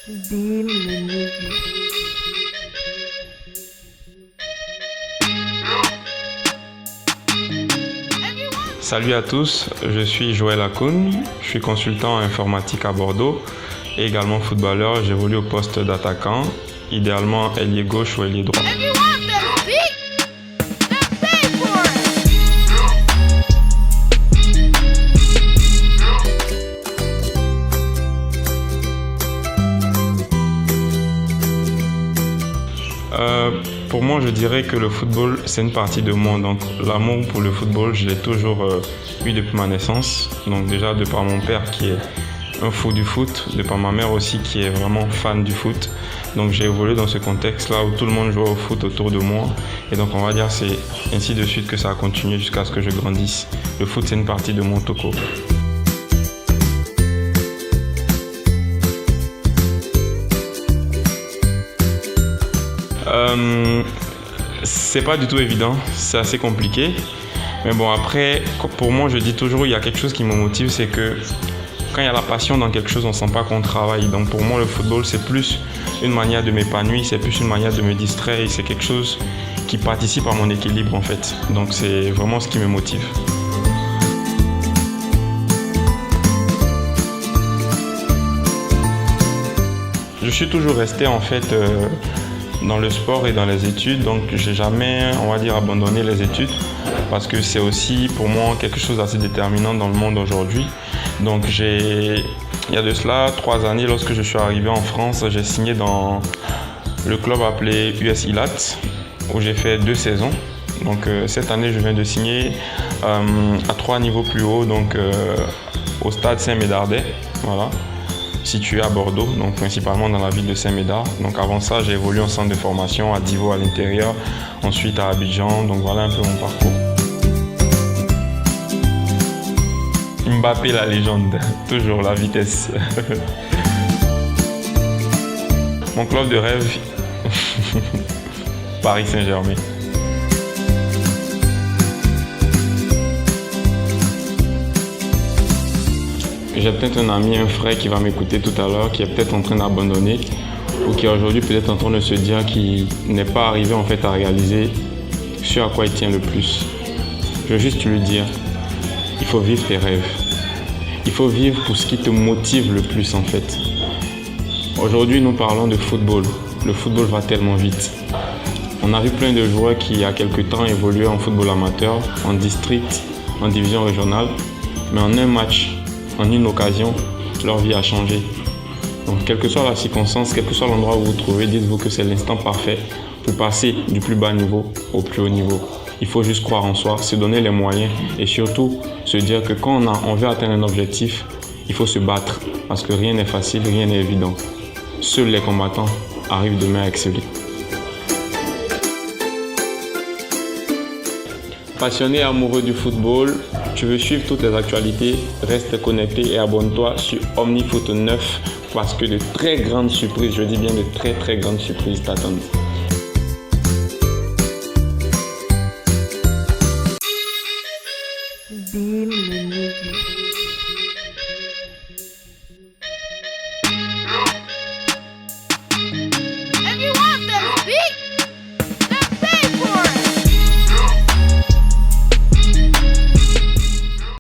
Bim le nouveau. Salut à tous, je suis Joël Akoun, je suis consultant informatique à Bordeaux et également footballeur. J'évolue au poste d'attaquant, idéalement ailier gauche ou ailier droit. Pour moi, je dirais que le football, c'est une partie de moi. Donc, l'amour pour le football, je l'ai toujours eu depuis ma naissance. Donc, déjà, de par mon père qui est un fou du foot, de par ma mère aussi qui est vraiment fan du foot. Donc, j'ai évolué dans ce contexte-là où tout le monde jouait au foot autour de moi. Et donc, on va dire c'est ainsi de suite que ça a continué jusqu'à ce que je grandisse. Le foot, c'est une partie de mon toco. C'est pas du tout évident, c'est assez compliqué. Mais bon, après, pour moi, je dis toujours, il y a quelque chose qui me motive, c'est que quand il y a la passion dans quelque chose, on sent pas qu'on travaille. Donc pour moi, le football, c'est plus une manière de m'épanouir, c'est plus une manière de me distraire et c'est quelque chose qui participe à mon équilibre en fait. Donc c'est vraiment ce qui me motive. Je suis toujours resté en fait dans le sport et dans les études, donc j'ai jamais, on va dire, abandonné les études parce que c'est aussi pour moi quelque chose d'assez déterminant dans le monde aujourd'hui. Donc il y a de cela 3 années, lorsque je suis arrivé en France, j'ai signé dans le club appelé US Ilat où j'ai fait 2 saisons. Donc cette année, je viens de signer à 3 niveaux plus haut, donc au stade Saint-Médardais, voilà, situé à Bordeaux, donc principalement dans la ville de Saint-Médard. Donc avant ça, j'ai évolué en centre de formation à Divo à l'intérieur, ensuite à Abidjan. Donc voilà un peu mon parcours. Mbappé la légende, toujours la vitesse. Mon club de rêve, Paris Saint-Germain. J'ai peut-être un ami, un frère qui va m'écouter tout à l'heure, qui est peut-être en train d'abandonner ou qui est aujourd'hui peut-être en train de se dire qu'il n'est pas arrivé en fait à réaliser ce à quoi il tient le plus. Je veux juste lui dire, il faut vivre tes rêves. Il faut vivre pour ce qui te motive le plus en fait. Aujourd'hui, nous parlons de football. Le football va tellement vite. On a vu plein de joueurs qui, il y a quelques temps, évoluaient en football amateur, en district, en division régionale, mais en un match, en une occasion, leur vie a changé. Donc, quelle que soit la circonstance, quel que soit l'endroit où vous vous trouvez, dites-vous que c'est l'instant parfait pour passer du plus bas niveau au plus haut niveau. Il faut juste croire en soi, se donner les moyens et surtout se dire que quand on veut atteindre un objectif, il faut se battre parce que rien n'est facile, rien n'est évident. Seuls les combattants arrivent demain à exceller. Passionné et amoureux du football, tu veux suivre toutes les actualités, reste connecté et abonne-toi sur OmniFoot 9 parce que de très grandes surprises, je dis bien de très grandes surprises t'attendent.